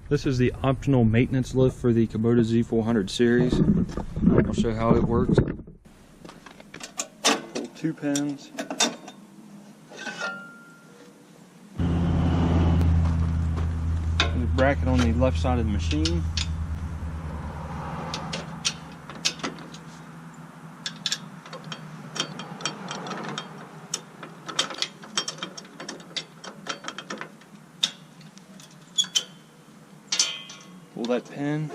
This is the optional maintenance lift for the Kubota Z400 series. I'll show how it works. Pull 2 pins. There's a bracket on the left side of the machine. Pull that pin.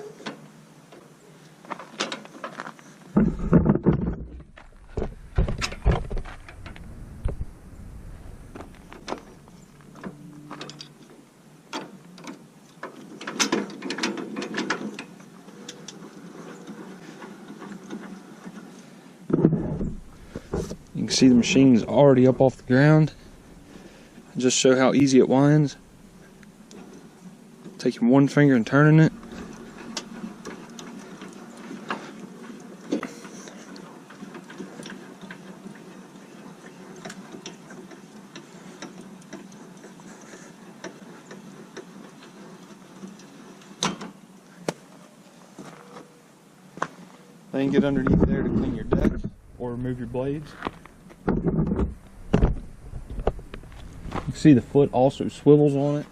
You can see the machine is already up off the ground. I'll just show how easy it winds. Taking one finger and turning it. Then get underneath there to clean your deck or remove your blades. You can see the foot also swivels on it.